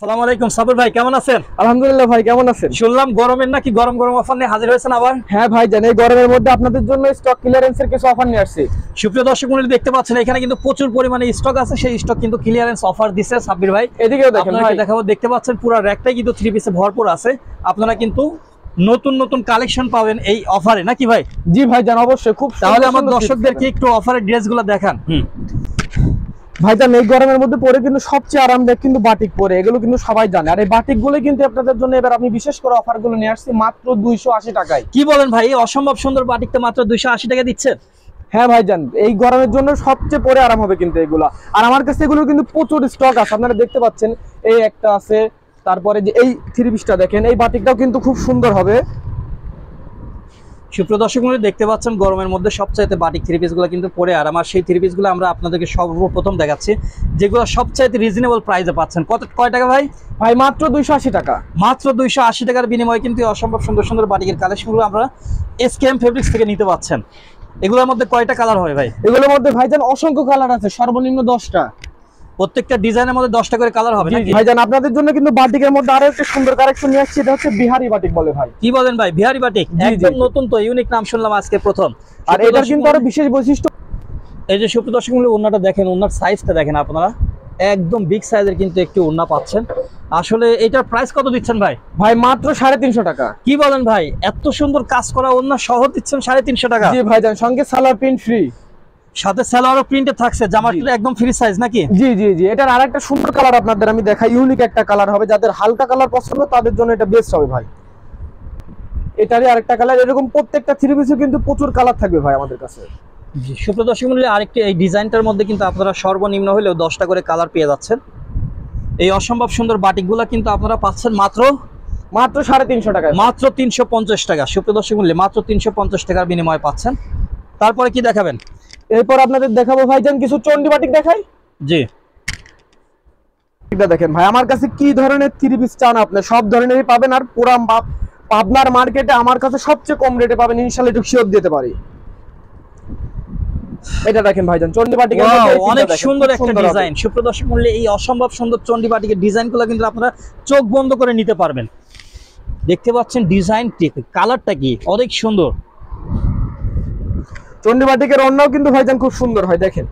আসসালামু আলাইকুম সাবির ভাই, কেমন আছেন? আলহামদুলিল্লাহ ভাই, কেমন আছেন? শুনলাম গরমের নাকি গরম গরম অফার নিয়ে হাজির হয়েছেন আবার। হ্যাঁ ভাই জান, এই গরমের মধ্যে আপনাদের জন্য স্টক ক্লিয়ারেন্সের কিছু অফার নিয়ে আসছি। সুপ্রিয় দর্শক মণ্ডলী, দেখতে পাচ্ছেন এখানে কিন্তু প্রচুর পরিমাণে স্টক আছে। সেই স্টক কিন্তু ক্লিয়ারেন্স অফার দিচ্ছে সাবির ভাই। এদিকেও দেখেন ভাই, দেখাবো। দেখতে পাচ্ছেন পুরো র‍্যাকটাই কিন্তু থ্রি পিসে ভরপুর আছে। আপনারা কিন্তু নতুন নতুন কালেকশন পাবেন এই অফারে, নাকি ভাই? জি ভাই জান, অবশ্যই। খুব তাহলে আমার দর্শকদেরকে একটু অফারের ড্রেসগুলো দেখান। ভাইজান, এই গরমের মধ্যে পরে কিন্তু সবচেয়ে আরামদায়ক কিন্তু বাটিক পরে, এগুলো কিন্তু সবাই জানে। আর এই বাটিক গুলো কিন্তু আপনাদের জন্য এবার আমি বিশেষ করে অফার গুলো নিয়ে আসছি মাত্র 280 টাকায়। কি বলেন ভাই, অসম্ভব সুন্দর বাটিকটা মাত্র 280 টাকা দিচ্ছেন? হ্যাঁ ভাইজান, এই গরমের জন্য সবচেয়ে পরে আরাম হবে কিন্তু এগুলা। আর আমার কাছে এগুলো কিন্তু প্রচুর স্টক আছে, আপনারা দেখতে পাচ্ছেন। এই একটা আছে, তারপরে যে এই থ্রি পিসটা দেখেন, এই বাটিকটাও কিন্তু খুব সুন্দর হবে। সুপ্রিয় দর্শক মণ্ডলী, দেখতে পাচ্ছেন গরমের মধ্যে সবচাইতে বাটিক থ্রি পিসগুলো কিন্তু পরে আর আমার সেই থ্রি পিসগুলো আমরা আপনাদেরকে সর্বপ্রথম দেখাচ্ছি, যেগুলো সবচাইতে রিজনেবল প্রাইসে পাচ্ছেন। কয় টাকা ভাই? ভাই মাত্র 280 টাকা। মাত্র 280 টাকার বিনিময়ে কিন্তু অসম্ভব সুন্দর সুন্দর বাটিকের কালেকশনগুলো আমরা এসকেএম ফেব্রিক্স থেকে নিতে পাচ্ছেন। এগুলোর মধ্যে কয়টা কালার হবে ভাই? এগুলোর মধ্যে ভাইজান অসংখ্য কালার আছে, সর্বনিম্ন 10টা। প্রত্যেকটা ডিজাইনের মধ্যে 10টা করে কালার হবে নাকি? ভাইজান, আপনাদের জন্য কিন্তু বাটিকের মধ্যে আরো একটা সুন্দর কালেকশন নিয়ে আসছি, এটা হচ্ছে বিহারি বাটিক বলে ভাই। কি বলেন ভাই, বিহারি বাটিক? একদম নতুন তো, ইউনিক নাম শুনলাম আজকে প্রথম। আর এটার কিন্তু আরো বিশেষ বৈশিষ্ট্য, এই যে সুপ্রিয় দর্শক মণ্ডলী, ওন্নাটা দেখেন, ওন্নার সাইজটা দেখেন আপনারা, একদম বিগ সাইজের কিন্তু একটি ওন্না পাচ্ছেন। আসলে এটার প্রাইস কত দিচ্ছেন ভাই? ভাই মাত্র 350 টাকা। কি বলেন ভাই, এত সুন্দর কাজ করা ওন্না সহ দিচ্ছেন 350 টাকা? জি ভাইজান, সঙ্গে সালোয়ার প্রিন্ট ফ্রি, সাথে সালোয়ারও প্রিন্টে থাকছে, জামাটা একদম ফ্রি সাইজ নাকি? জি জি জি। এটার আরেকটা সুন্দর কালার আপনাদের আমি দেখাই, ইউনিক একটা কালার হবে, যাদের হালকা কালার পছন্দ তাদের জন্য এটা বেস্ট হবে ভাই। এটারই আরেকটা কালার, এরকম প্রত্যেকটা থ্রি পিসে কিন্তু প্রচুর কালার থাকবে ভাই আমাদের কাছে। জি সুপ্রিয় দর্শক মণ্ডলী, আরেকটি এই ডিজাইনটার মধ্যে কিন্তু আপনারা সর্বনিম্ন হলেও 10টা করে কালার পেয়ে যাচ্ছেন। এই অসম্ভব সুন্দর বাটিকগুলো কিন্তু আপনারা পাচ্ছেন মাত্র 350 টাকায়, মাত্র 350 টাকা। সুপ্রিয় দর্শক মণ্ডলী, মাত্র 350 টাকার বিনিময়ে পাচ্ছেন। তারপরে কি দেখাবেন? এরপর আপনাদের দেখাবো ভাইজান কিছু চন্ডি বাটিক দেখাই। জি, এটা দেখেন ভাই, আমার কাছে কি ধরনের থ্রি পিস চান আপনি সব ধরনেরই পাবেন। আর পুরা পাবনার মার্কেটে আমার কাছে সবচেয়ে কম রেটে পাবেন, ইনশাআল্লাহ একটু শিওর দিতে পারি। এটা দেখেন ভাইজান, চন্ডি বাটিকের মধ্যে অনেক সুন্দর একটা ডিজাইন। সুপ্রিয় দর্শক মণ্ডলী, এই অসম্ভব সুন্দর চন্ডি বাটিকের ডিজাইনগুলো কিন্তু আপনারা চোখ বন্ধ করে নিতে পারবেন। দেখতে পাচ্ছেন ডিজাইনটি, কালারটা কি অনেক সুন্দর। চন্ডি বাটিকের অন্যও কিন্তু ভাইজান খুব সুন্দর হয়, দেখেন।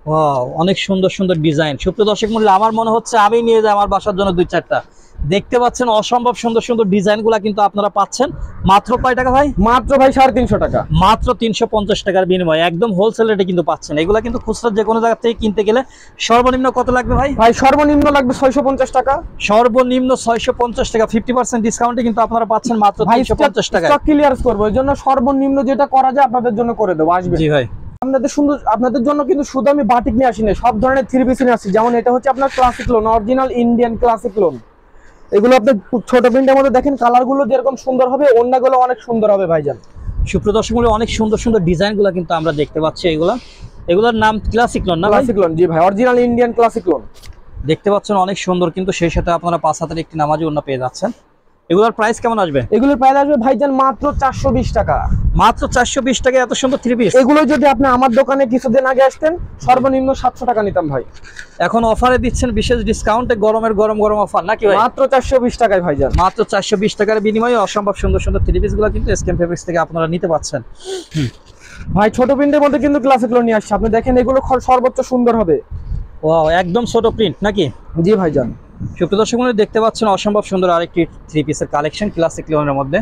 ওয়াও, অনেক সুন্দর সুন্দর ডিজাইন। সুপ্রিয় দর্শক মণ্ডলী, আমার মনে হচ্ছে আমি নিয়ে যাই আমার বাসার জন্য 2-4টা। দেখতে পাচ্ছেন অসম্ভব সুন্দর সুন্দর ডিজাইনগুলো কিন্তু আপনারা পাচ্ছেন মাত্র কয় টাকা ভাই? মাত্র ভাই 350 টাকা। মাত্র 350 টাকার বিনিময়ে একদম হোলসেল রেটে কিন্তু পাচ্ছেন। এগুলা কিন্তু খুচরা যে কোনো জায়গা থেকে কিনতে গেলে সর্বনিম্ন কত লাগবে ভাই? ভাই সর্বনিম্ন লাগবে 650 টাকা। সর্বনিম্ন 650 টাকা, 50% ডিসকাউন্টে কিন্তু আপনারা পাচ্ছেন মাত্র 350 টাকা। স্টক ক্লিয়ার করব, এর জন্য সর্বনিম্ন যেটা করা যায় আপনাদের জন্য করে দেব, আসবে। জি ভাই, আপনাদের জন্য কিন্তু শুধু আমি বাটিক নিয়ে আসিনি, সব ধরনের থ্রি পিস নিয়ে আসি। যেমন এটা হচ্ছে আপনার classic loan, original Indian classic loan. এগুলো আপনার ছোট প্রিন্টের মধ্যে দেখেন, কালারগুলো যেরকম সুন্দর হবে, ওন্নাগুলো অনেক সুন্দর হবে ভাইজান। সুপ্রিয় দর্শক মণ্ডলী, অনেক সুন্দর সুন্দর ডিজাইনগুলো কিন্তু আমরা দেখতে পাচ্ছি। এগুলোর নাম ক্লাসিক লোন না? ক্লাসিক লোন, জি ভাই, অরিজিনাল ইন্ডিয়ান ক্লাসিক লোন। দেখতে পাচ্ছেন অনেক সুন্দর, কিন্তু সেই সাথে আপনারা 5 হাতের একটি নামাজি ওন্না পেয়ে যাচ্ছেন। এগুলোর প্রাইস কেমন আসবে? এগুলোর প্রাইস আসবে ভাইজান মাত্র 420 টাকা। মাত্র 420 টাকায় এত সুন্দর থ্রি পিস। এগুলো যদি আপনি আমার দোকানে কিছুদিন আগে আসতেন, সর্বনিম্ন 700 টাকা নিতাম ভাই। এখন অফারে দিচ্ছেন বিশেষ ডিসকাউন্টে, গরমের গরম গরম অফার নাকি ভাই? মাত্র 420 টাকায় ভাইজান। মাত্র 420 টাকার বিনিময়ে অসম্ভব সুন্দর সুন্দর থ্রি পিসগুলো কিন্তু এসকেএম ফেব্রিক্স থেকে আপনারা নিতে পাচ্ছেন। ভাই ছোট প্রিন্টের মধ্যে কিন্তু ক্লাসিক লোন নিয়ে আসছে, আপনি দেখেন এগুলো সর্বোচ্চ সুন্দর হবে। ওয়াও, একদম ছোট প্রিন্ট নাকি? জি ভাইজান। সুপ্রিয় দর্শক মণ্ডলী, দেখতে পাচ্ছেন অসম্ভব সুন্দর আরেকটি থ্রি পিসের কালেকশন ক্লাসিক লোনের মধ্যে।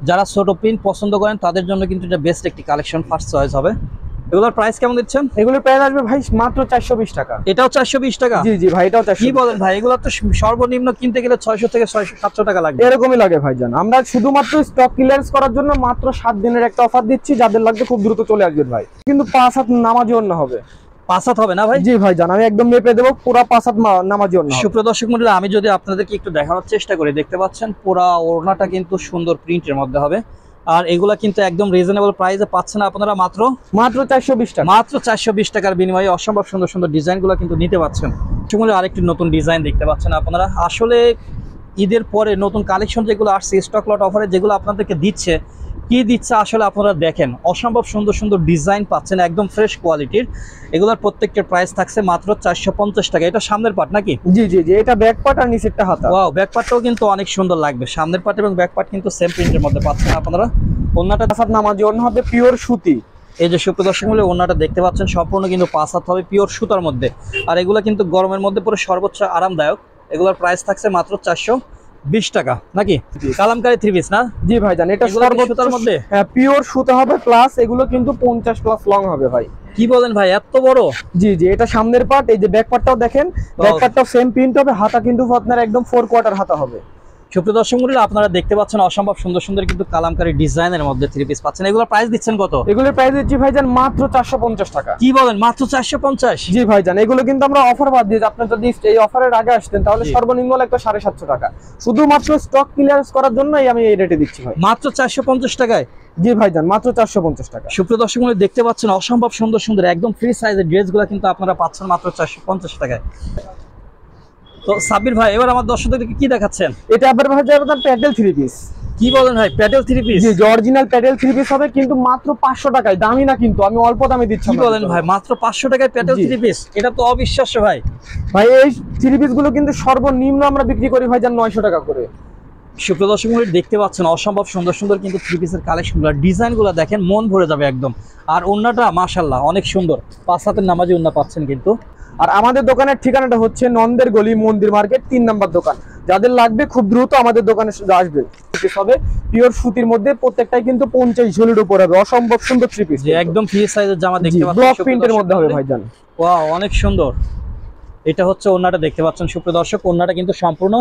যারা ছোট প্রিন্ট পছন্দ করেন তাদের জন্য কিন্তু এটা বেস্ট একটি কালেকশন, ফার্স্ট চয়েস হবে। এগুলোর প্রাইস কেমন দিচ্ছেন? এগুলোর প্রাইস আসবে ভাই মাত্র 420 টাকা। এটাও 420 টাকা? জি জি ভাই, এটাও 420। কি বলেন ভাই, এগুলো তো সর্বনিম্ন কিনতে গেলে 600 থেকে 700 টাকা লাগবে। এরকমই লাগে ভাইজান। আমরা শুধুমাত্র স্টক ক্লিয়ারেন্স করার জন্য মাত্র 7 দিনের একটা অফার দিচ্ছি, যাদের লাগবে খুব দ্রুত চলে আসবেন ভাই। কিন্তু 5 হাত নামাজি ওন্না হবে। 5 হাত হবে না ভাই? জি ভাইজান, আমি একদম মেপে দেবো, পুরো 5 হাত নামাজি ওন্না। সুপ্রিয় দর্শক মণ্ডলী, আমি যদি আপনাদেরকে একটু দেখানোর চেষ্টা করি, দেখতে পাচ্ছেন পুরো ওড়নাটা কিন্তু সুন্দর প্রিন্টের মধ্যে হবে। আর এগুলা কিন্তু একদম রিজনেবল প্রাইসে পাচ্ছেন আপনারা মাত্র 420 টাকা। মাত্র 420 টাকার বিনিময়ে অসম্ভব সুন্দর সুন্দর ডিজাইনগুলো কিন্তু নিতে পাচ্ছেন। সেগুলো আরেকটি নতুন ডিজাইন দেখতে পাচ্ছেন আপনারা। আসলে ঈদের পরে নতুন কালেকশন যেগুলো আসছে স্টক লট অফারে, যেগুলো আপনাদেরকে দিচ্ছে কি দিচ্ছে আসলে আপনারা দেখেন, অসম্ভব সুন্দর সুন্দর ডিজাইন পাচ্ছেন, একদম ফ্রেশ কোয়ালিটির। এগুলোর প্রত্যেকটার প্রাইস থাকছে মাত্র 450 টাকা। এটা সামনের পার্ট নাকি? জি জি জি, এটা ব্যাক পার্ট আর নিচেরটা হাতা। ওয়াও, ব্যাক পার্টটাও কিন্তু অনেক সুন্দর লাগবে। সামনের পার্ট এবং ব্যাক পার্ট কিন্তু সেম প্রিন্টের মধ্যে পাচ্ছেন আপনারা। ওন্নাটা আসাদ নামাজি ওন্না হবে পিওর সুতি। এই যে সুপ্রিয় দর্শক মূল্যে ওন্নাটা দেখতে পাচ্ছেন, সম্পূর্ণ কিন্তু 5 হাত হবে পিওর সুতার মধ্যে। আর এগুলো কিন্তু গরমের মধ্যে পুরো সর্বোচ্চ আরামদায়ক। এগুলোর প্রাইস থাকছে মাত্র 420 টাকা নাকি? কালামকারী 3 পিস না? জি ভাইজান, এটা এগুলো কি সর্বোচ্চ সুতার মধ্যে? হ্যাঁ, পিওর সুতা হবে, প্লাস এগুলো কিন্তু 50 প্লাস লং হবে ভাই। কি বলেন ভাই, এত বড়? জি জি, এটা সামনের পার্ট। এই যে ব্যাক পার্টটাও দেখেন, ব্যাক পার্টটাও সেম প্রিন্ট হবে, হাতা কিন্তু আপনার একদম 4 কোয়ার্টার হাতা হবে। সুপ্রিয় দর্শক মণ্ডলী, আপনারা দেখতে পাচ্ছেন অসম্ভব সুন্দর সুন্দর কিন্তু কালামকারী ডিজাইনের মধ্যে 3 পিস পাচ্ছেন। এগুলোর প্রাইস দিচ্ছেন কত? এগুলোর প্রাইস দিচ্ছি ভাইজান মাত্র 450 টাকা। কি বলেন, মাত্র 450? জি ভাইজান, এগুলো কিন্তু আমরা অফার বাদ দিয়ে, আপনি যদি এই অফারের আগে আসতেন তাহলে সর্বনিম্ন লাগতো 750 টাকা। শুধুমাত্র স্টক ক্লিয়ারেন্স করার জন্যই আমি এই রেটে দিচ্ছি ভাই। মাত্র 450 টাকায়? জি ভাইজান, মাত্র 450 টাকা। সুপ্রিয় দর্শক মণ্ডলী, দেখতে পাচ্ছেন অসম্ভব সুন্দর সুন্দর একদম ফ্রি সাইজের ড্রেসগুলো কিন্তু আপনারা পাচ্ছেন মাত্র 450 টাকায়। তো সাব্বির ভাই, এবার আমার দর্শকদেরকে কি দেখাচ্ছেন? এটা আবার ভাইজান প্যাডেল 3 পিস। কি বলেন ভাই, প্যাডেল 3 পিস? জি, অরিজিনাল প্যাডেল 3 পিস হবে, কিন্তু মাত্র 500 টাকায়। দামি না কিন্তু, আমি অল্প দামে দিচ্ছি। কি বলেন ভাই, মাত্র 500 টাকায় প্যাডেল 3 পিস? এটা তো অবিশ্বাস্য ভাই। ভাই এই 3 পিস গুলো কিন্তু সর্বনিম্ন আমরা বিক্রি করি ভাইজান 900 টাকা করে। সুপ্রিয় দর্শক মণ্ডলী, দেখতে পাচ্ছেন অসম্ভব সুন্দর সুন্দর কিন্তু 3 পিসের কালেকশনগুলো, ডিজাইনগুলো দেখেন, মন ভরে যাবে একদম। আর ওন্নাটা মাশাআল্লাহ অনেক সুন্দর, 5 হাতের নামাজি ওন্না পাচ্ছেন কিন্তু। আর আমাদের দোকানের ঠিকানাটা হচ্ছে নন্দের গলি মন্দির মার্কেট 3 নাম্বার দোকান। যাদের লাগবে খুব দ্রুত আমাদের দোকানে আসবে। হবে পিওর সুতির মধ্যে, প্রত্যেকটাই কিন্তু 50 ঝুলির উপর হবে। অসম্ভব সুন্দর 3 পিস, যে একদম ফ্রি সাইজের জামা দেখতে পাচ্ছেন, ব্লক প্রিন্টের মধ্যে হবে ভাইজান। ওয়াও, অনেক সুন্দর। এটা হচ্ছে ওন্নাটা দেখতে পাচ্ছেন সুপ্রিয় দর্শক, ওন্নাটা কিন্তু সম্পূর্ণ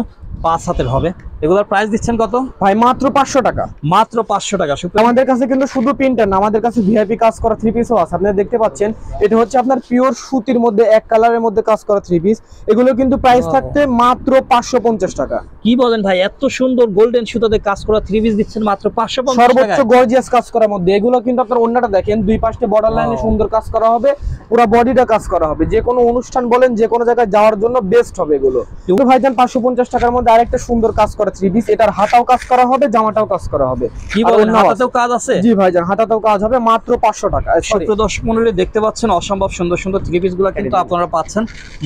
5 হাতের হবে। এগুলোর প্রাইস দিচ্ছেন কত ভাই? মাত্র 500 টাকা। মাত্র 500 টাকা। আমাদের কাছে কিন্তু শুধু প্রিন্টার না, আমাদের কাছে ভিআইপি কাজ করা 3 পিসও আছে। আপনারা দেখতে পাচ্ছেন, এটা হচ্ছে আপনার পিওর সুতির মধ্যে এক কালারের মধ্যে কাজ করা 3 পিস। এগুলো কিন্তু প্রাইস থাকতে মাত্র 550 টাকা। কি বলেন ভাই, এত সুন্দর গোল্ডেন সুতাতে কাজ করা 3 পিস দিচ্ছেন মাত্র 550 টাকা? সর্বোচ্চ গর্জিয়াস কাজ করার মধ্যে। এগুলো কিন্তু আপনার ওন্নাটা দেখেন, দুই পাশে বর্ডার লাইনে সুন্দর কাজ করা হবে, পুরো বডিটা কাজ করা হবে। যে কোনো অনুষ্ঠান বলেন, যে কোনো জায়গায় যাওয়ার জন্য বেস্ট হবে এগুলো। কিন্তু ভাইজান 550 টাকার মধ্যে আরেকটা সুন্দর কাজ করা 3 পিস। এটার হাতাও কাজ করা হবে, জামাটাও কাজ করা হবে। কি বলেন, হাতাতেও কাজ আছে? জি ভাইজান, হাতাতেও কাজ হবে, মাত্র 500 টাকা। সুপ্রিয় দর্শক মণ্ডলী, দেখতে পাচ্ছেন অসম্ভব সুন্দর সুন্দর 3 পিস গুলো কিন্তু আপনারা পাচ্ছেন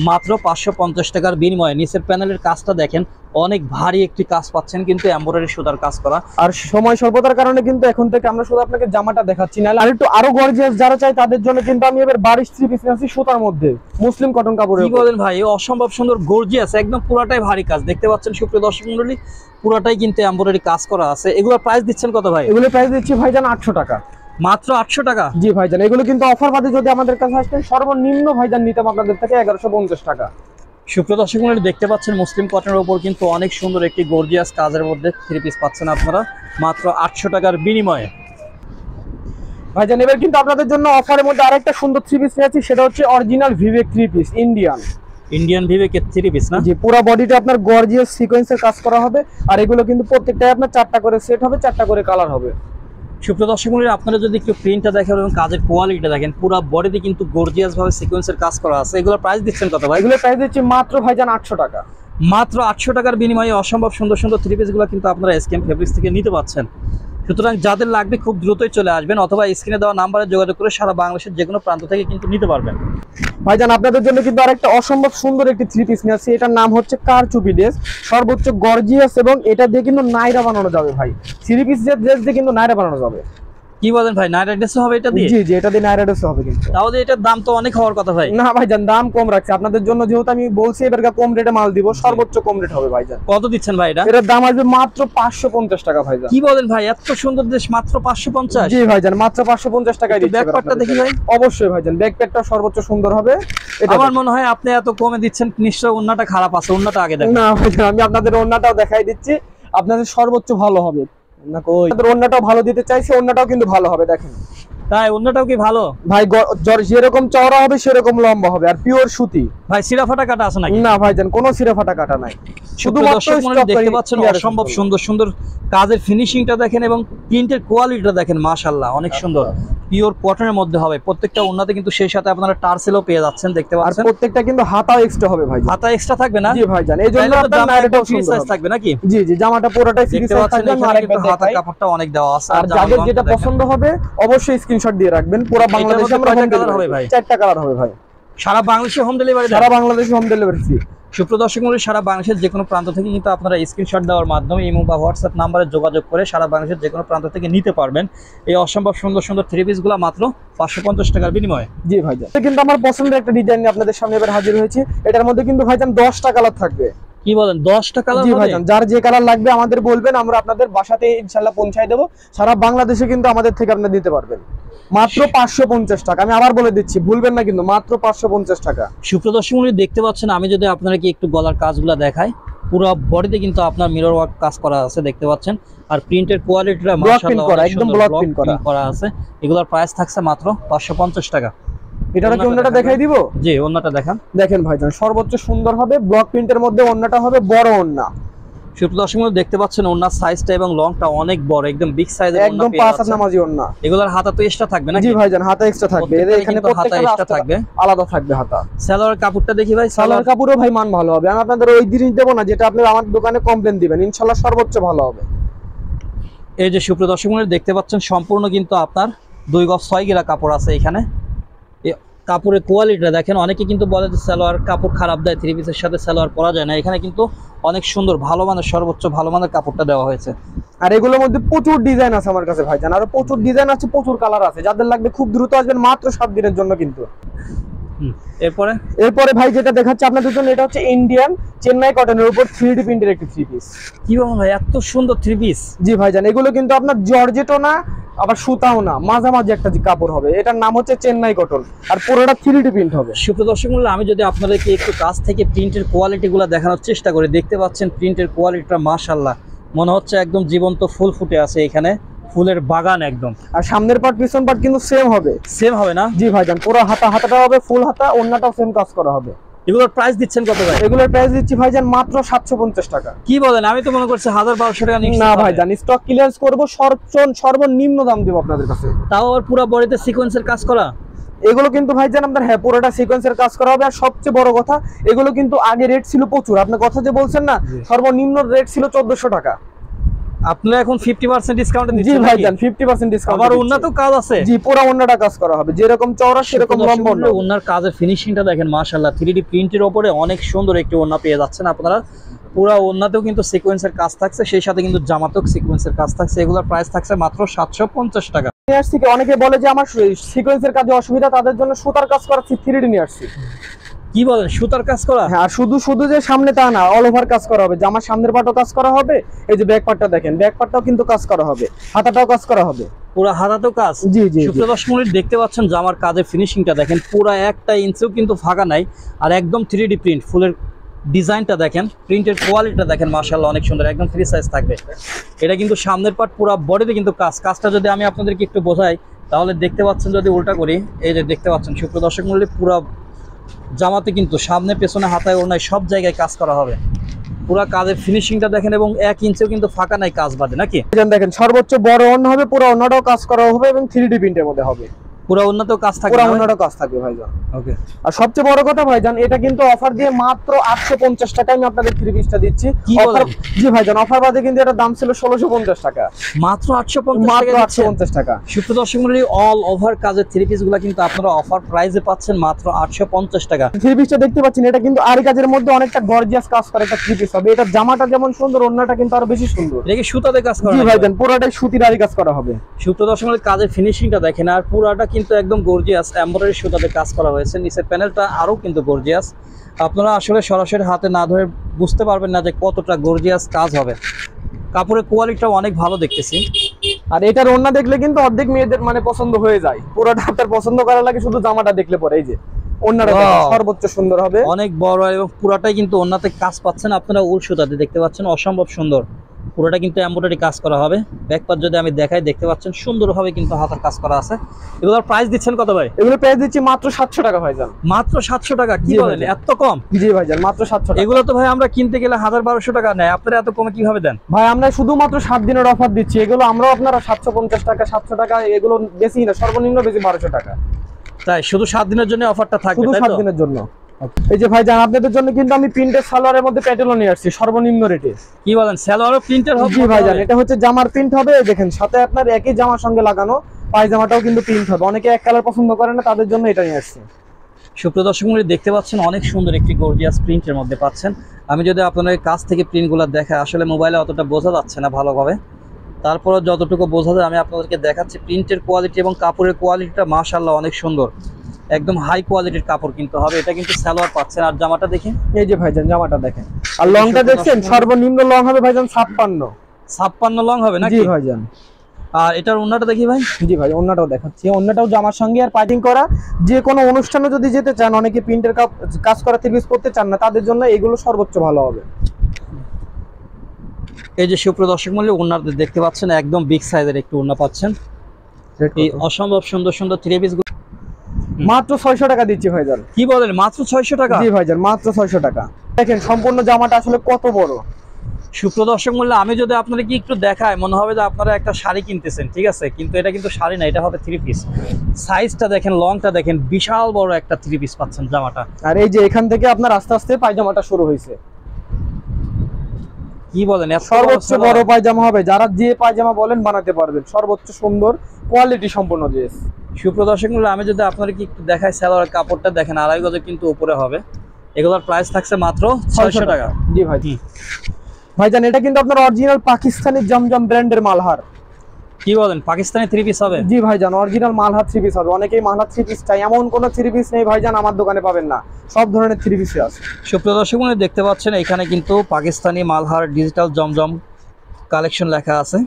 মাত্র 550 টাকার বিনিময়ে। নিচের প্যানেলের কাজটা দেখেন, অনেক ভারী একটি কাজ পাচ্ছেন কিন্তু এমব্রয়ডারি সুতার কাজ করা। আর সময় স্বল্পতার কারণে কিন্তু এখন থেকে আমরা শুধু আপনাকে জামাটা দেখাচ্ছি না, আর একটু আরো গর্জিয়াস যারা চাই তাদের জন্য কিন্তু আমি এবার 22 3 পিস নিয়েছি সুতার মধ্যে, মুসলিম কটন কাপড়ের। কি বলেন ভাই, অসম্ভব সুন্দর গর্জিয়াস, একদম পুরাটাই ভারী কাজ দেখতে পাচ্ছেন সুপ্রিয় দর্শক মণ্ডলী, পুরাটাই কিন্তু এমব্রয়ডারি কাজ করা আছে। এগুলোর প্রাইস দিচ্ছেন কত ভাই? এগুলো প্রাইস দিচ্ছি ভাইজান 800 টাকা। মাত্র 800 টাকা? জি ভাইজান, এগুলো কিন্তু অফার বাদে যদি আমাদের কাছে আসতেন সর্বনিম্ন ভাইজান নিতাম আপনাদের থেকে 1150 টাকা। সুপ্রিয় দর্শক মণ্ডলী, দেখতে পাচ্ছেন মুসলিম কটনের উপর কিন্তু অনেক সুন্দর একটি গর্জিয়াস কাজের মধ্যে 3 পিস পাচ্ছেন আপনারা মাত্র 800 টাকার বিনিময়ে। ভাইজান এবার কিন্তু আপনাদের জন্য অফারের মধ্যে আরেকটা সুন্দর 3 পিস নিয়েছি, সেটা হচ্ছে অরিজিনাল ভিভেক 3 পিস ইন্ডিয়ান ভিভেকের 3 পিস না? জি, পুরো বডিটা আপনার গর্জিয়াস সিকোয়েন্সের কাজ করা হবে। আর এগুলো কিন্তু প্রত্যেকটাই আপনার 4টা করে সেট হবে, 4টা করে কালার হবে। সুপ্রিয় দর্শক মণ্ডলী, আপনারা যদি একটু প্রিন্টটা দেখেন এবং কাজের কোয়ালিটিটা দেখেন, পুরো বডিতে কিন্তু গর্জিয়াস ভাবে সিকোয়েন্সের কাজ করা আছে। এগুলোর প্রাইস দিচ্ছেন কত ভাই? এগুলোর প্রাইস দিচ্ছি মাত্র ভাইজান 800 টাকা। মাত্র 800 টাকার বিনিময়ে অসম্ভব সুন্দর সুন্দর 3 পিসগুলো কিন্তু আপনারা এসকেএম ফেব্রিক্স থেকে নিতে পাচ্ছেন। সুতরাং যাদের লাগবে খুব দ্রুতই চলে আসবেন, অথবা স্ক্রিনে দেওয়া নাম্বারে যোগাযোগ করে সারা বাংলাদেশের যে কোনো প্রান্ত থেকে কিন্তু নিতে পারবেন। ভাইজান আপনাদের জন্য কিন্তু আরেকটা অসম্ভব সুন্দর একটি 3 পিস নিয়ে আসছি, এটার নাম হচ্ছে কারচুপি ড্রেস। সর্বোচ্চ গর্জিয়াস, এবং এটা দিয়ে কিন্তু নাইরা বানানো যাবে ভাই। 3 পিস ড্রেস দিয়ে কিন্তু নাইরা বানানো যাবে। কি বলেন ভাই, নাইরা ড্রেস হবে এটা দিয়ে? জি জি, এটা দিয়ে নাইরা ড্রেস হবে। কিন্তু তাহলে এটার দাম তো অনেক হওয়ার কথা ভাই। না ভাইজান, দাম কম রাখছি আপনাদের জন্য, যেহেতু আমি বলছি এবার কম রেটে মাল দিব, সর্বোচ্চ কম রেট হবে ভাইজান। কত দিচ্ছেন ভাই এটা? এটার দাম আসবে মাত্র 550 টাকা ভাইজান। কি বলেন ভাই, এত সুন্দর ড্রেস মাত্র 550? জি ভাইজান, মাত্র 550 টাকায় দিচ্ছি। ব্যাক পার্টটা দেখি ভাই। অবশ্যই ভাইজান, ব্যাক প্যাকটা সর্বোচ্চ সুন্দর হবে। আমার মনে হয় আপনি এত কমে দিচ্ছেন, নিশ্চয় ওন্নাটা খারাপ আছে, ওন্নাটা আগে দেখেন। না ভাইজান, আমি আপনাদের ওন্নাটাও দেখাই দিচ্ছি, আপনাদের সর্বোচ্চ ভালো হবে না। কই আপনাদের ওন্নাটাও ভালো দিতে চাইছি, ওন্নাটাও কিন্তু ভালো হবে দেখেন। তাই ওন্নাটাও কি ভালো ভাই? যেরকম চওড়া হবে সেরকম লম্বা হবে, আর পিওর সুতি ভাই। সিরা ফাটা কাটা আছে নাকি? না ভাইজান, কোনো সিরা ফাটা কাটা নাই। শুধুমাত্র দেখতে পাচ্ছেন অসম্ভব সুন্দর সুন্দর কাজের ফিনিশিংটা দেখেন এবং প্রিন্টের কোয়ালিটিটা দেখেন, মাশাআল্লাহ অনেক সুন্দর। পিওর কটনের মধ্যে হবে প্রত্যেকটা ওন্নাতে, কিন্তু সেই সাথে আপনারা টার্সেলও পেয়ে যাচ্ছেন দেখতে আর পাচ্ছেন। প্রত্যেকটা কিন্তু হাতাও এক্সট্রা হবে ভাই, হাতা এক্সট্রা থাকবে না? জি ভাইজান, এই জন্য তাহলে তো আপনার জামা নাইরাটাও ফ্রি সুন্দর সাইজ হবে। থাকবে নাকি? জি জি, জামাটা পুরোটাই ফ্রি দেখতে সাইজ পাচ্ছেন থাকবে। এখানে আরেকবার কিন্তু হাতার দেখাই। কাপড়টা অনেক দেওয়া আছে। আর জামার যাদের যেটা লংটা দেখেন। পছন্দ হবে অবশ্যই স্ক্রিনশট দিয়ে রাখবেন। পুরো বাংলাদেশে আমরা কয়টা হোম কালার হবে ডেলিভারি ভাই? 4টা কালার হবে ভাই, সারা বাংলাদেশে হোম ডেলিভারি সারা বাংলাদেশে হোম ডেলিভারি ফ্রি। সুপ্রদর্শক মূল্য সারা বাংলাদেশের যে কোনো প্রান্ত থেকে কিন্তু আপনারা স্ক্রিনশট দেওয়ার মাধ্যমে ইমো বা হোয়াটসঅ্যাপ নাম্বারে যোগাযোগ করে সারা বাংলাদেশের যে কোনো প্রান্ত থেকে নিতে পারবেন এই অসম্ভব সুন্দর সুন্দর থ্রি পিসগুলো মাত্র 550 টাকার বিনিময়ে। জি ভাইজান, এটা কিন্তু আমার পছন্দের একটা ডিজাইন নিয়ে আপনাদের সামনে এবার হাজির হয়েছি। এটার মধ্যে কিন্তু ভাইজান 10টা কালার থাকবে। কি বলেন 10টা কালার? জি ভাইজান, যার যে কালার লাগবে আমাদের বলবেন, আমরা আপনাদের বাসাতে ইনশাআল্লাহ পৌঁছায় দেব। সারা বাংলাদেশে কিন্তু আমাদের থেকে আপনারা দিতে পারবেন মাত্র 550 টাকা। আমি আবার বলে দিচ্ছি, ভুলবেন না কিন্তু, মাত্র 550 টাকা। সুপ্রদর্শক মূল্য দেখতে পাচ্ছেন, আমি যদি আপনারা কি একটু গলার কাজগুলো দেখাই, পুরো বডিতে কিন্তু আপনার মিরর ওয়ার্ক কাজ করা আছে দেখতে পাচ্ছেন। আর প্রিন্টের কোয়ালিটিটা মাশাআল্লাহ করা, অনেক একদম সুন্দর, ব্লক ব্লক প্রিন্ট প্রিন্ট করা আছে। এগুলোর প্রাইস থাকছে মাত্র 550 টাকা। এটার কি ওন্নাটা দেখাই দিব? জি, ওন্নাটা দেখান। দেখেন ভাইজান, সর্বোচ্চ সুন্দর হবে ব্লক প্রিন্টের মধ্যে। ওন্নাটা হবে বড় ওন্না। সুপ্রদর্শক মূল্য দেখতে পাচ্ছেন ওন্নার সাইজটা এবং লংটা অনেক বড়, একদম বিগ সাইজের ওন্না একদম পেয়ে 5 হাত যাচ্ছেন। নামাজি ওন্না। এগুলোর হাতা তো এক্সট্রা থাকবে নাকি? জি ভাইজান, হাতা এক্সট্রা থাকবে। এখানে প্রত্যেকটা এক্সট্রা থাকবে, আলাদা থাকবে হাতা। সালোয়ার কাপড়টা দেখি ভাই। সালোয়ার কাপড়ও ভাই মান ভালো হবে। আমি আপনাদের ওই জিনিস দেবো না যেটা আপনি আমার দোকানে কমপ্লেন দিবেন, ইনশাআল্লাহ সর্বোচ্চ ভালো হবে। এই যে সুপ্রদর্শক মূল্য দেখতে পাচ্ছেন সম্পূর্ণ কিন্তু আপনার 2 গজ 6 গিরা কাপড় আছে এখানে। কাপড়ের কোয়ালিটিটা দেখেন, অনেকে কিন্তু বলে যে সালোয়ার কাপড় খারাপ দেয়, থ্রি পিসের সাথে সালোয়ার পরা যায় না। এখানে কিন্তু অনেক সুন্দর ভালো মানের, সর্বোচ্চ ভালো মানের কাপড়টা দেওয়া হয়েছে। আর এগুলোর মধ্যে প্রচুর ডিজাইন আছে আমার কাছে ভাইজান, আরো প্রচুর ডিজাইন আছে, প্রচুর কালার আছে। যাদের লাগবে খুব দ্রুত আসবেন, মাত্র 7 দিনের জন্য কিন্তু। এরপরে ভাই যেটা দেখাচ্ছে আপনাদের জন্য, এটা হচ্ছে ইন্ডিয়ান চেন্নাই কটনের উপর 3D প্রিন্টের একটি থ্রি পিস। কি বলবো ভাই, এত সুন্দর থ্রি পিস! জি ভাইজান, এগুলো কিন্তু আপনার জর্জেটও না আবার সুতাও না, মাঝামাঝি একটা যে কাপড় হবে। এটার নাম হচ্ছে চেন্নাই কটন, আর পুরোটা 3D প্রিন্ট হবে। সুপ্রদর্শক মূল্য আমি যদি আপনাদেরকে একটু কাছ থেকে প্রিন্টের কোয়ালিটিগুলো দেখানোর চেষ্টা করি, দেখতে পাচ্ছেন প্রিন্টের কোয়ালিটিটা মাশাআল্লাহ, মনে হচ্ছে একদম জীবন্ত ফুল ফুটে আছে এখানে, ফুলের বাগান একদম। আর সামনের পার্ট পিছন পার্ট কিন্তু সেম হবে। সেম হবে না? জি ভাইজান, পুরো হাতাটা হবে ফুল হাতা, ওন্নাটাও সেম কাজ করা হবে। এগুলোর প্রাইস দিচ্ছেন কত ভাই? এগুলোর প্রাইস দিচ্ছি ভাইজান মাত্র 750 টাকা। কি বলেন, আমি তো মনে করছি 1200 টাকা নিচ্ছি। না ভাইজান, স্টক ক্লিয়ারেন্স করব, সর্বনিম্ন দাম দেব আপনাদের কাছে। তাও আবার পুরো বডিতে সিকোয়েন্সের কাজ করা। এগুলো কিন্তু ভাইজান আপনার, হ্যাঁ, পুরোটা সিকোয়েন্সের কাজ করা হবে। আর সবচেয়ে বড় কথা, এগুলো কিন্তু আগে রেট ছিল প্রচুর। আপনি কথা যে বলছেন না, সর্বনিম্ন রেট ছিল 1400 টাকা। আপনারা এখন 50% ডিসকাউন্টে জি দিচ্ছেন ভাইজান, 50% ডিসকাউন্ট। আবার উন্নত কাজ আছে। জি, পুরো ওন্নাটা কাজ করা হবে, যেরকম চওড়া সেরকম লম্বা। ওন্নার কাজের ফিনিশিংটা দেখেন মাশাআল্লাহ, 3D প্রিন্টের উপরে অনেক সুন্দর একটি ওন্না পেয়ে যাচ্ছেন আপনারা। পুরো ওন্নাতেও কিন্তু সিকোয়েন্সের কাজ থাকছে, সেই সাথে কিন্তু জামাতেও সিকোয়েন্সের কাজ থাকছে। এগুলোর প্রাইস থাকছে মাত্র 750 টাকা। নিয়ে আসছি, অনেকে বলে যে আমার সিকোয়েন্সের কাজে অসুবিধা, তাদের জন্য সুতার কাজ করা 3D নিয়ে আসছি। কি বলেন, সুতার কাজ করা? হ্যাঁ, আর শুধু যে সামনে তা না, অল ওভার কাজ করা হবে। জামার সামনের পাটও কাজ করা হবে, এই যে ব্যাক পার্টটা দেখেন, ব্যাক পার্টটাও কিন্তু কাজ করা হবে, হাতাটাও কাজ করা হবে, পুরো হাতাতেও কাজ। জি জি। সুপ্রদর্শক মূল্য দেখতে পাচ্ছেন জামার কাজের ফিনিশিংটা দেখেন, পুরো একটা ইঞ্চিও কিন্তু ফাঁকা নাই, আর একদম 3D প্রিন্ট। ফুলের ডিজাইনটা দেখেন, প্রিন্টের কোয়ালিটিটা দেখেন মাশাআল্লাহ অনেক সুন্দর, একদম ফ্রি সাইজ থাকবে। এটা কিন্তু সামনের পার্ট, পুরো বডিতে কিন্তু কাজটা যদি আমি আপনাদেরকে একটু বোঝাই, তাহলে দেখতে পাচ্ছেন, যদি উল্টা করি, এই যে দেখতে পাচ্ছেন সুপ্রদর্শক মূল্য পুরো জামাতে কিন্তু সামনে পেছনে হাতায় ওড়নায় সব জায়গায় কাজ করা হবে। পুরো কাজের ফিনিশিংটা দেখেন, এবং 1 ইঞ্চিও কিন্তু ফাঁকা নাই কাজ বাদে নাকি? দেখেন, সর্বোচ্চ বড় ওন্না হবে, পুরো ওন্নাটাও কাজ করা হবে এবং 3D প্রিন্টের মধ্যে হবে। পুরো ওন্নাতেও কাজ থাকবে, পুরো ওন্নাটাও কাজ থাকবে ভাইজান। ওকে। আর সবচেয়ে বড় কথা ভাইজান, এটা কিন্তু অফার দিয়ে মাত্র 850 টাকায় আমি আপনাদের থ্রি পিসটা দিচ্ছি। অফার, জি ভাইজান, অফার বাদে কিন্তু এটা দাম ছিল 1650 টাকা। মাত্র 850 মাত্র টাকা, 850 টাকা। সুপ্রদর্শক মূল্য অল ওভার কাজের থ্রি পিসগুলো কিন্তু আপনারা অফার প্রাইসে পাচ্ছেন মাত্র 850 টাকা। থ্রি পিসটা দেখতে পাচ্ছেন, এটা কিন্তু আরি কাজের মধ্যে অনেকটা গর্জিয়াস কাজ করে একটা থ্রি পিস হবে। এটা জামাটা যেমন সুন্দর, ওন্নাটা কিন্তু আরো বেশি সুন্দর। এটা কি সুতাতে কাজ করা? জি ভাইজান, পুরোটাই সুতির আরি কাজ করা হবে। সুপ্রদর্শক মূল্য কাজের ফিনিশিংটা দেখেন, আর পুরাটা কিন্তু একদম গর্জিয়াস এমব্রয়ডারি সুতাতে কাজ করা হয়েছে। নিচের প্যানেলটা আরো কিন্তু গর্জিয়াস। আপনারা আসলে সরাসরি হাতে না ধরে বুঝতে পারবেন না যে কতটা গর্জিয়াস কাজ হবে। কাপড়ের কোয়ালিটিটা অনেক ভালো দেখতেছি। আর এটার ওন্না দেখলে কিন্তু অর্ধেক মেয়েদের মানে পছন্দ হয়ে যায়। পুরোটা আপনার পছন্দ করা লাগে শুধু জামাটা দেখলে পরে। এই যে ওন্নাটা সর্বোচ্চ সুন্দর হবে, অনেক বড়, এবং পুরাটাই কিন্তু ওন্নাতে কাজ পাচ্ছেন আপনারা উল সুতাতে দেখতে পাচ্ছেন, অসম্ভব সুন্দর। পুরোটা কিন্তু এমব্রয়ডারি কাজ করা হবে। ব্যাক পার্ট যদি আমি দেখাই, দেখতে পাচ্ছেন সুন্দরভাবে কিন্তু হাতার কাজ করা আছে। এগুলোর প্রাইস দিচ্ছেন কত ভাই? এগুলো প্রাইস দিচ্ছি মাত্র 700 টাকা ভাইজান। মাত্র 700 টাকা? কি জি বলেন, ভাইজান। এত কম? জি ভাইজান, মাত্র 700 টাকা। এগুলো তো ভাই আমরা কিনতে গেলে 1000-1200 টাকা নেয়, আপনারা এত কমে কিভাবে দেন? ভাই আমরা শুধুমাত্র 7 দিনের অফার দিচ্ছি। এগুলো আমরাও আপনারা 750 টাকা 700 টাকা, এগুলো বেশি না, সর্বনিম্ন বেশি 1200 টাকা। তাই শুধু 7 দিনের জন্য অফারটা থাকবে, শুধু তাই 7 তো? দিনের জন্য। এই যে ভাইজান, আপনাদের জন্য কিন্তু আমি প্রিন্টের সালোয়ারের মধ্যে প্যাটেলও নিয়ে আসছি সর্বনিম্ন রেটে। কি বলেন, সালোয়ারও প্রিন্টার হবে? জি ভাইজান, এটা হচ্ছে জামার প্রিন্ট হবে। এই দেখেন, সাথে আপনার একই জামার সঙ্গে লাগানো পায়জামাটাও কিন্তু প্রিন্ট হবে। অনেকে এক কালার পছন্দ করে না, তাদের জন্য এটা নিয়ে আসছি। সুপ্রিয় দর্শক মণ্ডলী, দেখতে পাচ্ছেন অনেক সুন্দর একটি গর্জিয়াস প্রিন্টের মধ্যে পাচ্ছেন। আমি যদি আপনাদের কাছ থেকে প্রিন্টগুলো দেখাই, আসলে মোবাইলে অতটা বোঝা যাচ্ছে না ভালোভাবে, তারপরে যতটুকু বোঝা যায় আমি আপনাদেরকে দেখাচ্ছি। প্রিন্টের কোয়ালিটি এবং কাপড়ের কোয়ালিটিটা মাশাআল্লাহ অনেক সুন্দর, একদম হাই কোয়ালিটির কাপড় কিন্তু হবে। এটা কিন্তু সালোয়ার পাচ্ছেন। আর জামাটা দেখি, এই যে ভাইজান জামাটা দেখেন, আর লংটা দেখছেন, সর্বনিম্ন লং হবে ভাইজান 56 লং হবে নাকি? জি ভাইজান। আর এটার ওন্নাটা দেখি ভাই। জি ভাই, ওন্নাটাও দেখাচ্ছি। ওন্নাটাও জামার সঙ্গে আর পাইপিং করা। যে কোনো অনুষ্ঠানে যদি যেতে চান, অনেকে প্রিন্টের কাজ করা থ্রি পিস করতে চান না, তাদের জন্য এগুলো সর্বোচ্চ ভালো হবে। এই যে সুপ্রিয় দর্শক মণ্ডলী, ওন্নাটা দেখতে পাচ্ছেন একদম বিগ সাইজের একটু ওন্না পাচ্ছেন। এই অসম্ভব সুন্দর সুন্দর থ্রি পিস মাত্র 600 টাকা দিচ্ছি ভাইজান। কি বলেন, মাত্র 600 টাকা? জি ভাইজান, মাত্র 600 টাকা। দেখেন সম্পূর্ণ জামাটা আসলে কত বড়। সুপ্রিয় দর্শক মূল্য, আমি যদি আপনাদেরকে একটু দেখাই, মনে হবে যে আপনারা একটা শাড়ি কিনতেছেন, ঠিক আছে? কিন্তু এটা কিন্তু শাড়ি না, এটা হবে থ্রি পিস। সাইজটা দেখেন, লংটা দেখেন, বিশাল বড় একটা থ্রি পিস পাচ্ছেন জামাটা। আর এই যে এখান থেকে আপনার আস্তে আস্তে পায়জামাটা শুরু হয়েছে। কি বলেন, সর্বোচ্চ বড় পায়জামা হবে, যারা যে পায়জামা বলেন বানাতে পারবেন। সর্বোচ্চ সুন্দর কোয়ালিটি সম্পন্ন ড্রেস। সুপ্রিয় দর্শক মূল্য, আমি যদি আপনাদেরকে একটু দেখাই, সালোয়ার কাপড়টা দেখেন 2.5 গজে কিন্তু উপরে হবে। এগুলোর প্রাইস থাকছে মাত্র 600 টাকা। জি ভাই। ভাইজান, এটা কিন্তু আপনার অরিজিনাল পাকিস্তানি জমজম ব্র্যান্ডের মালহার। কি বলেন, পাকিস্তানি থ্রি পিস হবে? জি ভাইজান, অরিজিনাল মালহার থ্রি পিস হবে। অনেকেই মালহার থ্রি পিস চাই, এমন কোনো থ্রি পিস নেই ভাইজান আমার দোকানে পাবেন না, সব ধরনের থ্রি পিসই আছে। সুপ্রিয় দর্শক মণ্ডলী, দেখতে পাচ্ছেন এখানে কিন্তু পাকিস্তানি মালহার ডিজিটাল জমজম কালেকশন লেখা আছে।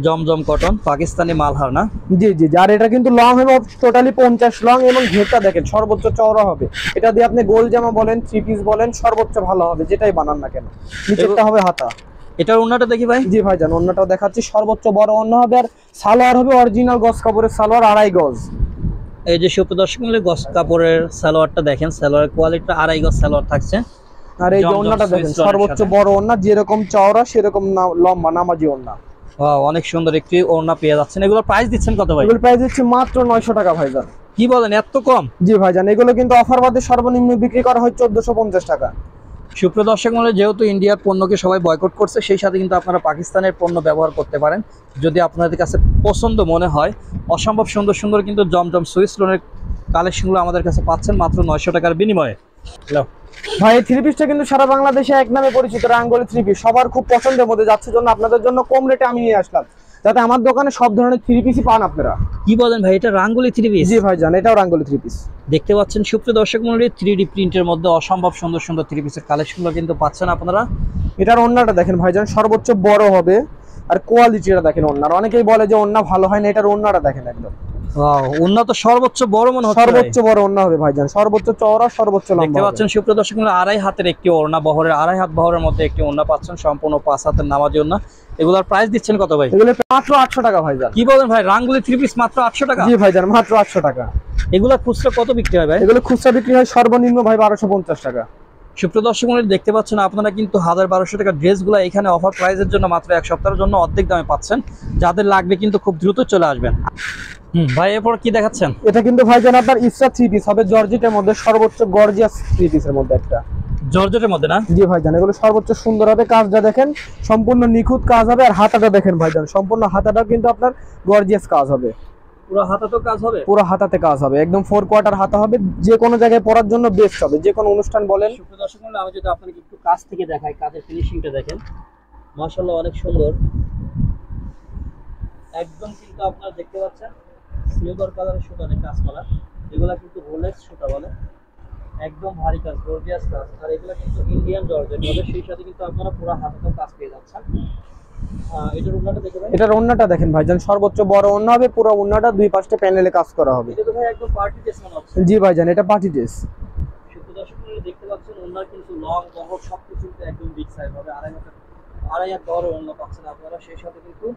জমজম কটন পাকিস্তানি মালহার না? জি জি। আর এটা কিন্তু লং হবে টোটালি 50 লং, এবং ঘেরটা দেখেন সর্বোচ্চ চওড়া হবে। এটা দিয়ে আপনি গোল জামা বলেন, থ্রি পিস বলেন, সর্বোচ্চ ভালো হবে, যেটাই বানান না কেন। নিচেরটা হবে হাতা। এটার ওন্নাটা দেখি ভাই। জি ভাইজান, ওন্নাটাও দেখাচ্ছি। সর্বোচ্চ বড় ওন্না হবে, আর সালোয়ার হবে অরিজিনাল গজ কাপড়ের সালোয়ার, 2.5 গজ। এই যে সুপ্রিয় দর্শক মণ্ডলী, গজ কাপড়ের সালোয়ারটা দেখেন, সালোয়ারের কোয়ালিটিটা 2.5 গজ সালোয়ার থাকছে। আর এই যে ওন্নাটা দেখেন, সর্বোচ্চ বড় ওন্না, যেরকম চওড়া সেরকম লম্বা নামাজি ওন্না। অনেক সুন্দর একটি ওড়না পেয়ে যাচ্ছেন। এগুলোর প্রাইস দিচ্ছেন কত ভাই? এগুলোর প্রাইস দিচ্ছি মাত্র 900 টাকা ভাইজান। কি বলেন, এত কম? জি ভাইজান, এগুলো কিন্তু অফার বাদে সর্বনিম্ন বিক্রি করা হয় 1450 টাকা। সুপ্রিয় দর্শক মণ্ডলী, যেহেতু ইন্ডিয়ার পণ্যকে সবাই বয়কট করছে, সেই সাথে কিন্তু আপনারা পাকিস্তানের পণ্য ব্যবহার করতে পারেন যদি আপনাদের কাছে পছন্দ মনে হয়। অসম্ভব সুন্দর সুন্দর কিন্তু জমজম সুইস লোনের কালেকশনগুলো আমাদের কাছে পাচ্ছেন মাত্র 900 টাকার বিনিময়ে। ভাই, এই থ্রি পিসটা কিন্তু সারা বাংলাদেশে এক নামে পরিচিত, রাঙ্গুলি থ্রি পিস। সবার খুব পছন্দের মধ্যে যাচ্ছে, জন্য আপনাদের জন্য কম রেটে আমি নিয়ে আসলাম, যাতে আমার দোকানে সব ধরনের থ্রি পিসই পান আপনারা। কি বলেন ভাই, এটা রাঙ্গুলি থ্রি পিস? জি ভাইজান, এটাও রাঙ্গুলি থ্রি পিস। দেখতে পাচ্ছেন সুপ্রিয় দর্শক মণ্ডলী, 3D প্রিন্টের মধ্যে অসম্ভব সুন্দর সুন্দর থ্রি পিসের কালেকশনগুলো কিন্তু পাচ্ছেন আপনারা। এটার ওন্নাটা দেখেন ভাইজান, সর্বোচ্চ বড় হবে, আর কোয়ালিটিটা দেখেন ওন্নার। অনেকেই বলে যে ওন্না ভালো হয় না, এটার ওন্নাটা দেখেন একদম। ওন্না তো সর্বোচ্চ বড় মনে হচ্ছে। সর্বোচ্চ বড় ওন্না হবে ভাইজান, সর্বোচ্চ চওড়া, সর্বোচ্চ লম্বা। দেখতে পাচ্ছেন সুপ্রিয় দর্শক মণ্ডলী, 2.5 হাতের একটি ওড়না বহরের, 2.5 হাত বহরের মধ্যে একটি ওড়না পাচ্ছেন, সম্পূর্ণ 5 হাতের নামাজি ওড়না। এগুলোর প্রাইস দিচ্ছেন কত ভাই? এগুলো মাত্র 800 টাকা ভাইজান। কি বলেন ভাই, রাঙ্গুলি থ্রি পিস মাত্র 800 টাকা? জি ভাইজান, মাত্র 800 টাকা। এগুলা খুচরা কত বিক্রি হয় ভাই? এগুলো খুচরা বিক্রি হয় সর্বনিম্ন ভাই 1250 টাকা। সুপ্রিয় দর্শক মণ্ডলী, দেখতে পাচ্ছেন আপনারা কিন্তু 1000-1200 টাকা ড্রেসগুলো এখানে অফার প্রাইসের জন্য মাত্র এক সপ্তাহের জন্য অর্ধেক দামে পাচ্ছেন। যাদের লাগবে কিন্তু খুব দ্রুত চলে আসবেন। ভাই, এরপর কি দেখাচ্ছেন? এটা কিন্তু ভাইজান আপনার ইসরা থ্রি পিস হবে, জর্জেটের মধ্যে সর্বোচ্চ গর্জিয়াস থ্রি পিসের মধ্যে একটা। জর্জেটের মধ্যে না? জি ভাইজান, এগুলো সর্বোচ্চ সুন্দর হবে। কাজটা দেখেন, সম্পূর্ণ নিখুঁত কাজ হবে। আর হাতাটা দেখেন ভাইজান, সম্পূর্ণ হাতাটা কিন্তু আপনার গর্জিয়াস কাজ হবে। পুরো হাতাতেও কাজ হবে? পুরো হাতাতে কাজ হবে, একদম 4 কোয়ার্টার হাতা হবে, যে কোনো জায়গায় পরার জন্য বেস্ট হবে, যে কোনো অনুষ্ঠান বলেন। সুপ্রিয় দর্শক মণ্ডলী, আমি যদি আপনাকে একটু কাজ থেকে দেখাই, কাজের ফিনিশিংটা দেখেন, মাশাআল্লাহ অনেক সুন্দর। একদম কিন্তু আপনারা দেখতে পাচ্ছেন সিলভার কালারের সুতাতে কাজ করা। এগুলা কিন্তু রোলেক্স সুতা বলে, একদম ভারী কাজ, গর্জিয়াস কাজ। আর এগুলা কিন্তু ইন্ডিয়ান জর্জেট হবে, সেই সাথে কিন্তু আপনারা পুরো হাতাতেও কাজ পেয়ে যাচ্ছেন। এটার ওন্নাটা দেখে ভাই। এটার ওন্নাটা দেখেন ভাইজান, সর্বোচ্চ বড় ওন্না হবে, পুরো ওন্নাটা দুই পাশে প্যানেলে কাজ করা হবে। এটা তো ভাই একদম পার্টি ড্রেস মনে হচ্ছে। জি ভাইজান, এটা পার্টি ড্রেস। সুপ্রিয় দর্শক মণ্ডলী, দেখতে পাচ্ছেন ওন্নার কিন্তু লং বহর সবকিছু একদম বিগ সাইজ হবে, 2.5 হাতের আড়াই হাত বড় ওড়না পাচ্ছেন আপনারা, সেই সাথে কিন্তু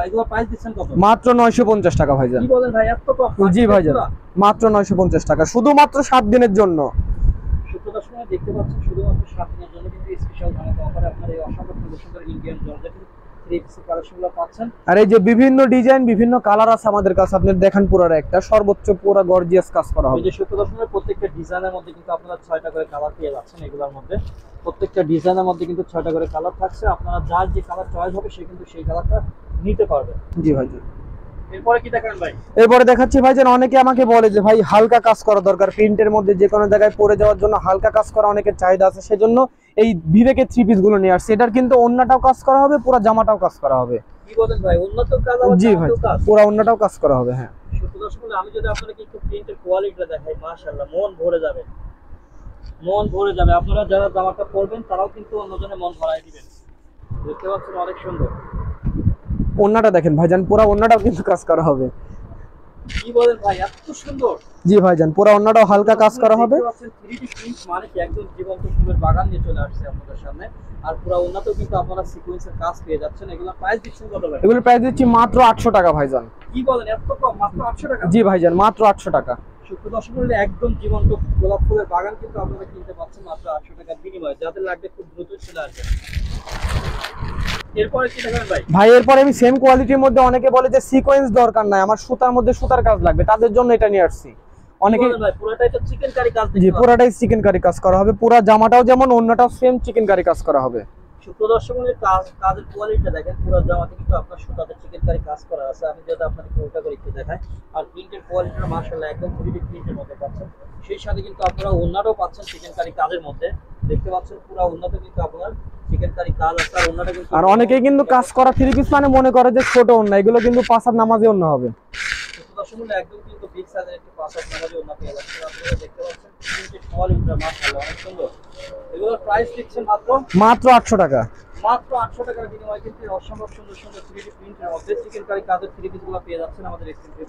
এগুলো প্রাইস দিচ্ছেন কত? মাত্র 950 টাকা ভাইজান। কি বলেন ভাই, এত কম? জি ভাইজান, মাত্র 950 টাকা, শুধুমাত্র 7 দিনের জন্য। শুক্রবার সময় দেখতে পাচ্ছেন শুধুমাত্র 7 দিনের জন্য কিন্তু স্পেশাল ধামাকা অফারে আপনার এই অসংখ্য সুন্দর সুন্দর ইন্ডিয়ান জর্জেটের থ্রি পিস কালেকশনগুলো পাচ্ছেন। আর এই যে বিভিন্ন ডিজাইন বিভিন্ন কালার আছে আমাদের কাছে, আপনি দেখেন পুরো একটা সর্বোচ্চ পুরো গর্জিয়াস কাজ করা হবে। এই যে শুক্রবার সময় প্রত্যেকটা ডিজাইনের মধ্যে কিন্তু আপনারা 6টা করে কালার পেয়ে যাচ্ছেন। এগুলোর মধ্যে প্রত্যেকটা ডিজাইনের মধ্যে কিন্তু 6টা করে কালার থাকছে, আপনারা যার যে কালার চয়েস হবে সে কিন্তু সেই কালারটা নিতে পারবে। জি ভাইজান, এরপরে কি দেখান ভাই? এরপরে দেখাচ্ছি ভাইজান, অনেকে আমাকে বলে যে ভাই হালকা কাজ করা দরকার, প্রিন্টের মধ্যে যে কোনো জায়গায় পরে যাওয়ার জন্য হালকা কাজ করা অনেকের চাহিদা আছে, সেজন্য এই বিবেকের থ্রি পিস গুলো নিয়ে আসছে। এটার কিন্তু ওন্নাটাও কাজ করা হবে, পুরো জামাটাও কাজ করা হবে। কি বলেন ভাই, উন্নত কাজ আবার জি ভাই, পুরো ওন্নাটাও কাজ করা হবে। হ্যাঁ দর্শক, আমি যদি আপনাকে একটু প্রিন্টের কোয়ালিটিটা দেখাই, মাশাআল্লাহ মন ভরে যাবে, মন ভরে যাবে। আপনারা যারা জামাটা পরবেন তারাও কিন্তু অন্যজনের মন ভরাই দিবেন। দেখতে পাচ্ছেন অনেক সুন্দর ওন্নাটা দেখেন ভাইজান, পুরো ওন্নাটাও কিন্তু কাজ করা হবে। কি বলেন ভাই, এত সুন্দর? জি ভাইজান, পুরো ওন্নাটাও হালকা কাজ করা হবে। 3D প্রিন্ট মানে কি একদম জীবন্ত ফুলের বাগান নিয়ে চলে আসছে আপনাদের সামনে। আর পুরো ওন্নাতেও কিন্তু আপনারা সিকোয়েন্সের কাজ পেয়ে যাচ্ছেন। এগুলো প্রাইস দিচ্ছেন কত ভাই? এগুলোর প্রাইস দিচ্ছি মাত্র 800 টাকা ভাইজান। কি বলেন, এত কম? মাত্র 800 টাকা? জি ভাইজান, মাত্র 800 টাকা। শুক্র দর্শক মণ্ডলী, একদম জীবন্ত গোলাপ ফুলের বাগান কিন্তু আপনারা কিনতে পাচ্ছেন মাত্র 800 টাকার বিনিময়ে। যাদের লাগবে খুব দ্রুত চলে আসবে। এরপরে কি দেখাবেন ভাই? ভাই এরপরে আমি সেম কোয়ালিটির মধ্যে, অনেকে বলে যে সিকোয়েন্স দরকার নাই, আমার সুতার মধ্যে সুতার কাজ লাগবে, তাদের জন্য এটা নিয়ে আসছি। অনেকে ভাই পুরোটাই তো চিকেন কারি কাজ। জি, পুরোটাই চিকেন কারি কাজ করা হবে, পুরো জামাটাও যেমন ওন্নাটাও সেম চিকেন কারি কাজ করা হবে। শুক্র দর্শক মণ্ডলী, কাজের কোয়ালিটিটা দেখেন, পুরো জামাতে কিন্তু আপনার সুতাতে চিকেন কারি কাজ করা আছে। আমি যদি আপনাকে পুরোটা করে একটু দেখাই, আর প্রিন্টের কোয়ালিটিটা মাশাআল্লাহ একদম 3D প্রিন্টের মধ্যে পাচ্ছেন। সেই সাথে কিন্তু আপনারা ওন্নাটাও পাচ্ছেন চিকেন কারি কাজের মধ্যে। দেখতে পাচ্ছেন পুরো ওন্নাতে কিন্তু আপনার চিকেন কারি কাজ আছে। আর ওন্নাটা কিন্তু, আর অনেকেই কিন্তু কাজ করা থ্রি পিস মানে মনে করে যে ছোট ওন্না, এগুলো কিন্তু 5 হাত নামাজে ওন্না হবে। দর্শক মণ্ডলী, একদম কিন্তু বিগ সাইজের একটি 5 হাত নামাজি ওন্না পেয়ে যাচ্ছেন। আপনারা দেখতে পাচ্ছেন প্রিন্টের কোয়ালিটিটা মাশাআল্লাহ অনেক সুন্দর। এগুলোর প্রাইস দিচ্ছেন মাত্র 800 টাকা। মাত্র 800 টাকার বিনিময়ে কিন্তু অসম্ভব সুন্দর সুন্দর 3D প্রিন্টের মধ্যে চিকেন কারি কাজের থ্রি পিসগুলো পেয়ে যাচ্ছেন আমাদের স্ক্রিন থেকে।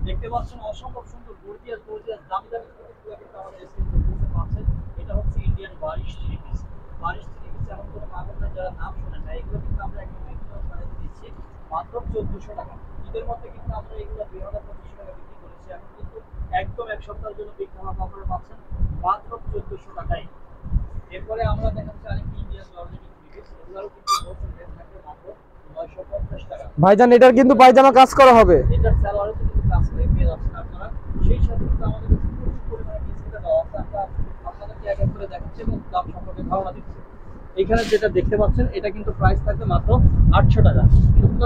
দেখতে পাচ্ছেন অসম্ভব সুন্দর গর্জিয়াস দামি দামি থ্রি পিসগুলো কিন্তু আমাদের স্ক্রিন থেকে পাচ্ছেন। এটা হচ্ছে Indian Barish three piece. Barish three piece এমন কোনো মাগন না যারা নাম শোনেন না, এগুলো কিন্তু আমরা একদম রিজনেবল প্রাইসে দিচ্ছি মাত্র 1400 টাকা। ঈদের মধ্যে কিন্তু আমরা এগুলো 2500 টাকা বিক্রি করেছি। এখন কিন্তু একদম এক সপ্তাহের জন্য বিগ ধামাকা অফারে পাচ্ছেন মাত্র 1400 টাকায়। এরপরে আমরা দেখাচ্ছি আরেকটি ইন্ডিয়ান জর্জেটের থ্রি পিস। এগুলোরও কিন্তু হোলসেল রেট থাকবে মাত্র 950 টাকা। ভাইজান এটার কিন্তু পায়জামা কাজ করা হবে। এটার সালোয়ারে কিন্তু কাজ করে পেয়ে যাচ্ছেন আপনারা। সেই সাথে কিন্তু আমাদের কাছে প্রচুর পরিমাণে ডিসকাউন্ট দেওয়া আছে। আমরা আপনাদেরকে এক এক করে দেখাচ্ছি এবং দাম সম্পর্কে ধারণা দিচ্ছি। এখানে যেটা দেখতে পাচ্ছেন এটা কিন্তু প্রাইস থাকবে মাত্র 800 টাকা।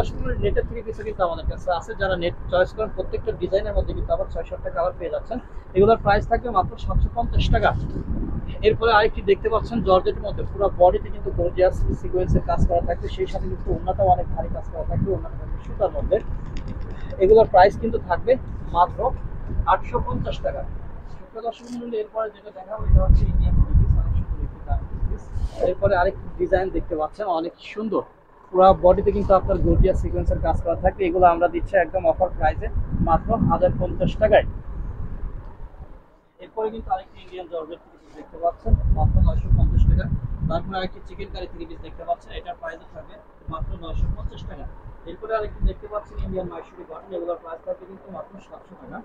শুধু নেটের থ্রি পিসও কিন্তু আমাদের কাছে আছে। যারা নেট চয়েস করেন প্রত্যেকটা ডিজাইনের মধ্যে কিন্তু আবার 600 টাকা কালার পেয়ে যাচ্ছেন। এগুলোর প্রাইস থাকবে মাত্র 750 টাকা। এরপরে আরেকটি দেখতে পাচ্ছেন জর্জেটের মধ্যে পুরো বডিতে কিন্তু গর্জিয়াস সিকোয়েন্সের কাজ করা থাকবে। সেই সাথে কিন্তু ওন্নাটাও অনেক ভারী কাজ করা থাকবে, ওন্নাটা থাকবে সুতার মধ্যে। এগুলোর প্রাইস কিন্তু থাকবে মাত্র 850 টাকা। দর্শক মণ্ডলী, এরপরে যেটা দেখাবো এটা হচ্ছে ইন্ডিয়ান থ্রি পিস, অনেক সুন্দর একটি দামি থ্রি পিস। এরপরে আরেকটি ডিজাইন দেখতে পাচ্ছেন অনেক সুন্দর, পুরো বডিতে কিন্তু আপনার গর্জিয়াস সিকোয়েন্সের কাজ করা থাকবে। এগুলো আমরা দিচ্ছি একদম অফার প্রাইসে মাত্র 1050 টাকায়। এরপরে কিন্তু আরেকটি ইন্ডিয়ান জর্জেট থ্রি পিস দেখতে পাচ্ছেন মাত্র 950 টাকা। তারপরে আরেকটি চিকেন কারি থ্রি পিস দেখতে পাচ্ছেন, এটার প্রাইস থাকবে মাত্র 950 টাকা। এরপরে আরেকটি দেখতে পাচ্ছেন ইন্ডিয়ান মাইসুরি কটন, এগুলোর প্রাইস থাকবে কিন্তু মাত্র 700 টাকা।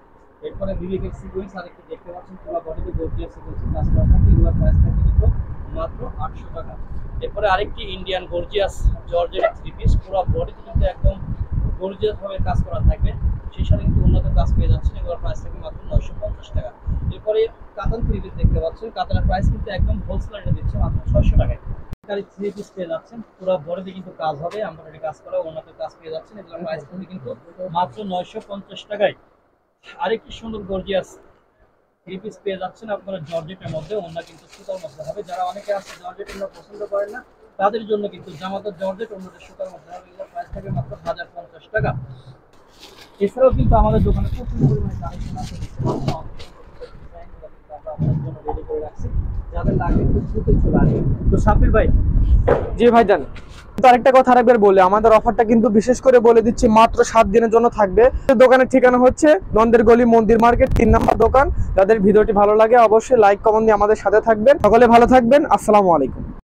এরপরে বিবেকের সিকোয়েন্স আরেকটি দেখতে পাচ্ছেন, পুরো বডিতে গর্জিয়াস সিকোয়েন্সের কাজ করা থাকবে। এগুলোর প্রাইস থাকবে কিন্তু মাত্র 800 টাকা। এরপরে আরেকটি Indian gorgeous georgette three piece, পুরো বডিতে কিন্তু একদম গর্জিয়াস ভাবে কাজ করা থাকবে। সেই সাথে কিন্তু উন্নত কাজ পেয়ে যাচ্ছেন। এগুলোর প্রাইস থাকবে মাত্র 950 টাকা। এরপরে কাতান থ্রি পিস দেখতে পাচ্ছেন, কাতানের প্রাইস কিন্তু একদম হোলসেল রেটে দিচ্ছে মাত্র 600 টাকায়। থ্রি পিস পেয়ে যাচ্ছেন, পুরো বডিতে কিন্তু কাজ হবে, এমব্রয়ডারি কাজ করা, উন্নত কাজ পেয়ে যাচ্ছেন। এগুলোর প্রাইস কিন্তু মাত্র 950 টাকায়। আরেকটি সুন্দর গর্জিয়াস থ্রি পিস পেয়ে যাচ্ছেন আপনারা জর্জেটের মধ্যে, ওন্না কিন্তু সুতার মধ্যে হবে। যারা অনেকে আছে জর্জেট ওন্না পছন্দ করেন না, তাদের জন্য কিন্তু জামাতে জর্জেট ওন্নাটা সুতার মধ্যে হবে। এগুলোর প্রাইস থাকবে মাত্র 1050 টাকা। এছাড়াও কিন্তু আমাদের দোকানে প্রচুর পরিমাণে কালেকশন আছে, আপনাদের জন্য রেডি করে রাখছি। যাদের লাগবে খুব দ্রুত চলে আসবে। তো সাব্বির ভাই। জি ভাইজান, তো আরেকটা কথা আরেকবার বলে, আমাদের অফারটা কিন্তু বিশেষ করে বলে দিচ্ছি মাত্র 7 দিনের জন্য থাকবে। দোকানের ঠিকানা হচ্ছে নন্দের গলি মন্দির মার্কেট 3 নম্বর দোকান। যাদের ভিডিওটি ভালো লাগে অবশ্যই লাইক কমেন্ট দিয়ে আমাদের সাথে থাকবেন। সকলে ভালো থাকবেন, আসসালামু আলাইকুম।